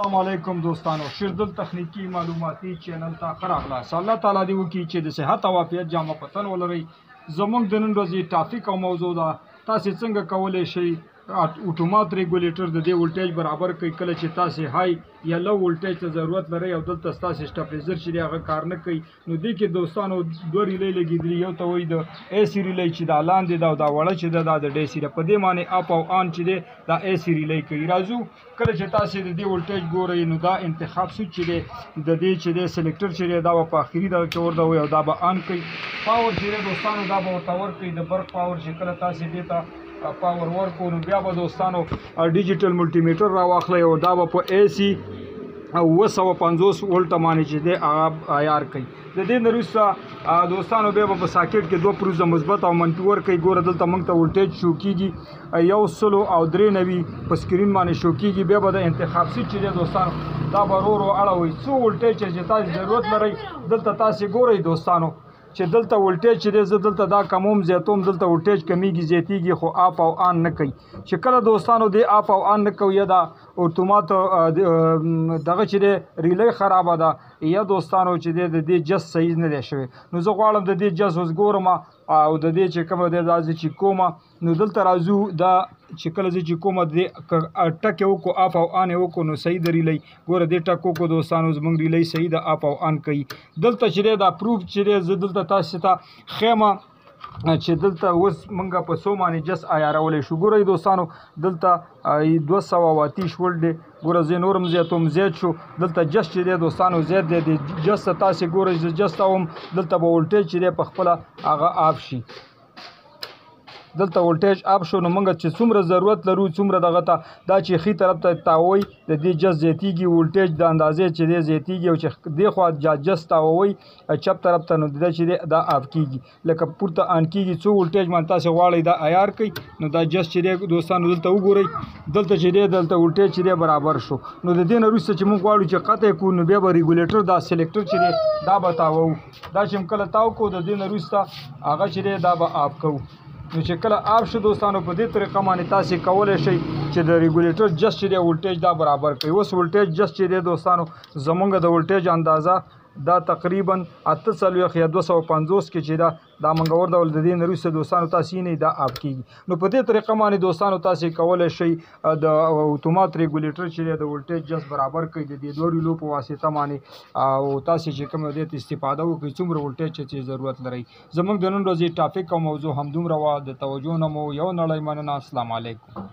السلام علیکم دوستانو شیردل تخنیکی معلوماتي چینل ته ښه راغلاست. الله تعالی دې وکړي چې د صحت او عافیت جامه پتن ولرئ. زموږ د نن ورځې ټاپک او موضوع ده تاسې څنګه کولی شئ اتومات ریګولیټر د دې ولټیج برابر کوي کله چې تاسې های یا لو ولټیج ته ضرورت لرئ او دلته ستاسې سټپلیزر چې دی هغه کار نه کوي. نو دې کې دوستانو دوه ریلۍ لګېدلي، یو ته وایي د اے سی ریلۍ چې دا لاندې ده او دا وړه چې ده دا د ډی سی ده. په دې معنی اپ او آن چې دی دا اے سی ریلۍ کوي. راځو کله چې تاسې د دې ولټیج ګورئ نو دا انتخاب سوچ چې دی د دې چې دی سلیکټر چې دی دا به په آخري دغه کې ورته وایي او دا به آن کوي. پاور چې دی دوستانو دا به ورته ورکوي د برق پاور چې کله تاسې دې ته پاور ورکو نو بیا به دوستانو ډیجیټل ملټي میټر راواخلئ او دا به په اے سی 250 ولټه باندې چې دی هغه عیار کوي. د دې نه وروسته دوستانو بیا به په ساکټ کې دوه پروزه مثبت او منفي ورکوي. ګوره دلته موږ ته ولټیج شو کېږي 193 په سکرین باندې شو کېږي. بیا به د انتخاب سیټ چې دی دوستانو دا به ورو اړوئ څو ولټیج چې تاسې ضرورت لرئ. دلته تاسې ګورئ دوستانو چې دلته ولټیج چې دی زه دلته دا کموم زیاتوم، دلته ولټیج کمیږي زیاتیږي خو اپ او آن نه کوي. چې کله دوستانو دی اپ او آن نه کوي یا دا اتومات دغه چې دی ریلۍ خرابه ده یا دوستانو چې دی د دې جس صحیح نه دی شوی. نو زه غواړم د دې جس اوس ګورم او د دې چې کومه دی دا زه چې کومه نو دلته راځو دا چې کله زه چې کومه د ټک یې وکړو اپ او آن یې وکړو نو صحیح د ریلۍ ګوره دې ټک وکړو دوستانو زموږ ریلۍ صحیح د اپ او آن کوي. دلته چې دی دا پروف چې دی زه دلته تاسو ته ښیم چې دلته اوس موږ په څو باندې جس عیارولی شو. ګورئ دوستانو دلته 230 ولټ دی. ګوره زه نورم زیاتوم زیات شو. دلته جس چې دی دوستانو زیات دی. د جس ته تاسې ګورئ زه جس ته وم دلته به ولټیج چې دی په خپله هغه آف شي. دلته ولټیج اپ شو نو موږ چې څومره ضرورت لرو څومره دغه ته دا چې ښي طرف ته تاووئ د دې جس زیاتیږي ولټیج د اندازې چې دی زیاتیږي او چې دې خوا جس تاووئ چپ طرف ته نو دا چې دی دا اپ کېږي لکه پورته آن کېږي. څو ولټیج باندې تاسې غواړئ دا عیار کوي نو دا جس چې دی دوستانو دلته وګورئ دلته چې دی دلته ولټیج چې دی برابر شو. نو د دې نه وروسته چې موږ غواړو چې قطع کړو نو بیا به ریګولیټر دا سلیکټر چې دی دا به تاوو. دا چې کله تاو کړو د دې نه وروسته هغه چې دی دا به آف کوو. نو چې کله آف شو دوستانو په دې طریقه باندې تاسې کولی شئ چې د ریګولیټر جس چې دی ولټیج دا برابر کوي. اوس ولټیج جس چې دی دوستانو زموږ د ولټیج اندازه دا تقریبا 48 یا 250 کې چې دا موږ ورډول د دې نه وروسته دوستانو تاسې نه دا آف کېږي. نو په دې طریقه باندې دوستانو تاسې کولی شئ د اتومات ریګولیټر چې دی د ولټیج جس برابر کوي د دې دوه ریلو په واسطه باندې او تاسې چې کوم دې ته استفاده وکړئ څومره ولټیج چې ضرورت لرئ. زموږ د نن ورځې ټاپک او موضوع همدومره وه. د توجه نه مو یو نړۍ مننه. السلام علیکم.